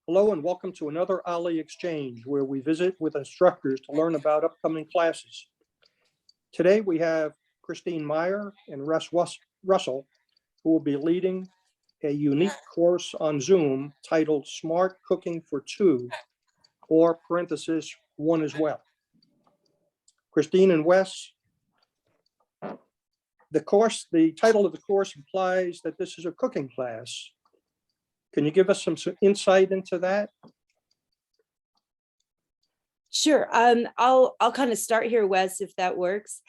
Hello and welcome to another OLLI Exchange, where we visit with instructors to learn about upcoming classes. Today we have Christine Meyer and Russell, who will be leading a unique course on Zoom titled Smart Cooking for Two, or parenthesis, one as well. Christine and Wes, the title of the course implies that this is a cooking class. Can you give us some insight into that? Sure. I'll kind of start here, Wes, if that works.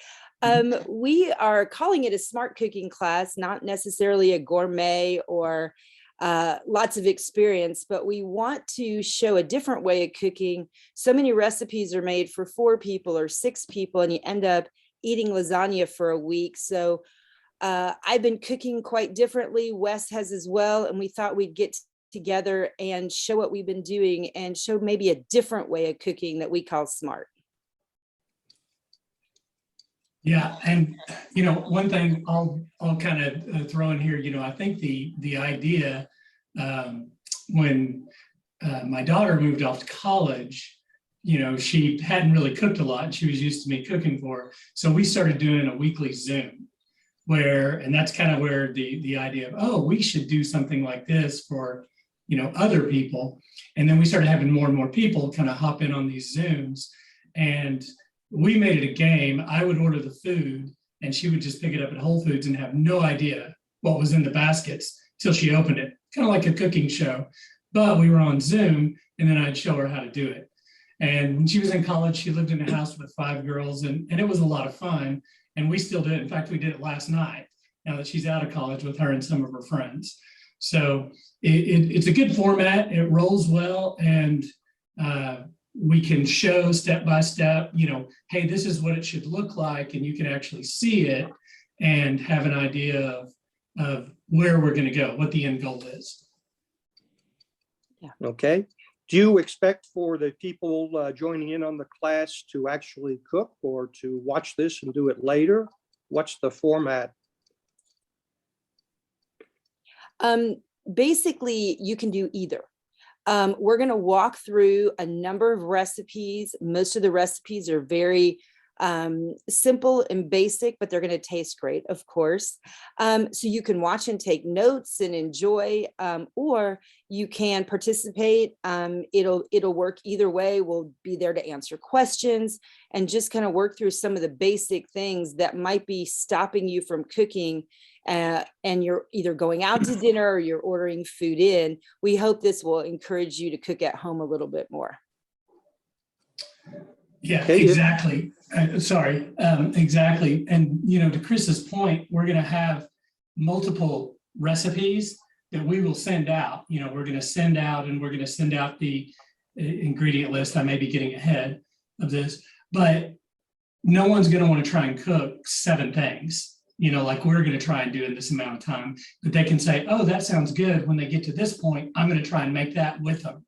We are calling it a smart cooking class, not necessarily a gourmet or lots of experience, but we want to show a different way of cooking. So many recipes are made for 4 people or 6 people, and you end up eating lasagna for a week. So I've been cooking quite differently. Wes has as well, and we thought we'd get together and show what we've been doing and show maybe a different way of cooking that we call smart. Yeah, and one thing I'll kind of throw in here. I think the idea when my daughter moved off to college, she hadn't really cooked a lot, and she was used to me cooking for her. So we started doing a weekly Zoom, and that's kind of where the idea of, oh, we should do something like this for other people. And then we started having more and more people kind of hop in on these Zooms, and we made it a game. I would order the food and she would just pick it up at Whole Foods and have no idea what was in the baskets till she opened it, kind of like a cooking show. But we were on Zoom, and then I'd show her how to do it. And when she was in college, she lived in a house with 5 girls, and it was a lot of fun. And we still do it. In fact, we did it last night, now that she's out of college, with her and some of her friends. So it's a good format. It rolls well, and we can show step by step, hey, this is what it should look like, and you can actually see it and have an idea of where we're going to go, what the end goal is. Yeah. Okay. Do you expect for the people joining in on the class to actually cook, or to watch this and do it later? What's the format? Basically, you can do either. We're going to walk through a number of recipes. Most of the recipes are very simple and basic, but they're going to taste great, of course. So you can watch and take notes and enjoy, or you can participate. It'll work either way. We'll be there to answer questions and just kind of work through some of the basic things that might be stopping you from cooking. And you're either going out to dinner or you're ordering food in. We hope this will encourage you to cook at home a little bit more. Yeah, exactly. Exactly. And, to Chris's point, we're going to have multiple recipes that we will send out. We're going to send out, and we're going to send out the ingredient list. I may be getting ahead of this, but no one's going to want to try and cook 7 things, like we're going to try and do in this amount of time. But they can say, oh, that sounds good. When they get to this point, I'm going to try and make that with them.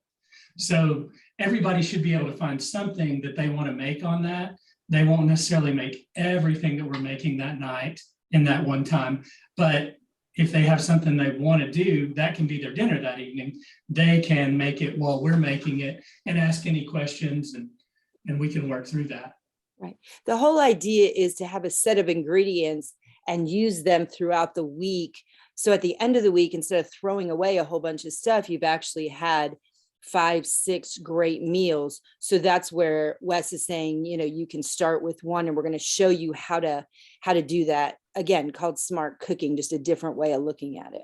So everybody should be able to find something that they want to make on that. They won't necessarily make everything that we're making that night in that one time. But if they have something they want to do, that can be their dinner that evening. They can make it while we're making it and ask any questions, and we can work through that. Right. The whole idea is to have a set of ingredients and use them throughout the week. So at the end of the week, instead of throwing away a whole bunch of stuff, you've actually had 5, 6 great meals. So that's where Wes is saying, you can start with one, and we're going to show you how to do that. Again, called smart cooking, just a different way of looking at it.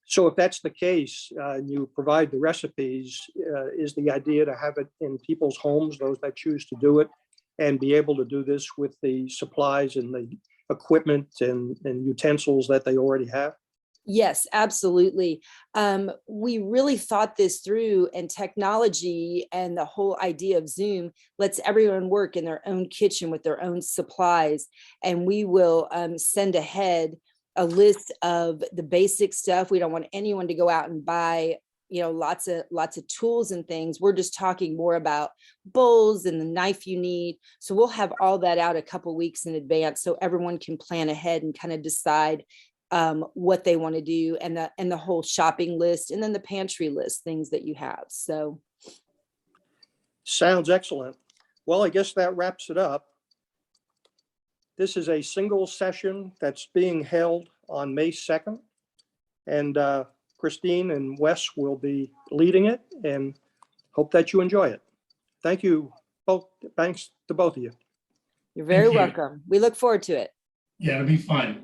So if that's the case, and you provide the recipes, is the idea to have it in people's homes, those that choose to do it, and be able to do this with the supplies and the equipment and utensils that they already have? Yes, absolutely. We really thought this through, and technology and the whole idea of Zoom lets everyone work in their own kitchen with their own supplies. And we will send ahead a list of the basic stuff. We don't want anyone to go out and buy lots of tools and things. We're just talking more about bowls and the knife you need. So we'll have all that out a couple weeks in advance, so everyone can plan ahead and kind of decide what they want to do, and the whole shopping list, and then the pantry list, things that you have. So Sounds excellent. Well, I guess that wraps it up. This is a single session that's being held on May 2nd. And Christine and Wes will be leading it, and hope that you enjoy it. Thank you both. Thanks to both of you. you're very Thank you. welcome. We look forward to it. Yeah, it'll be fun.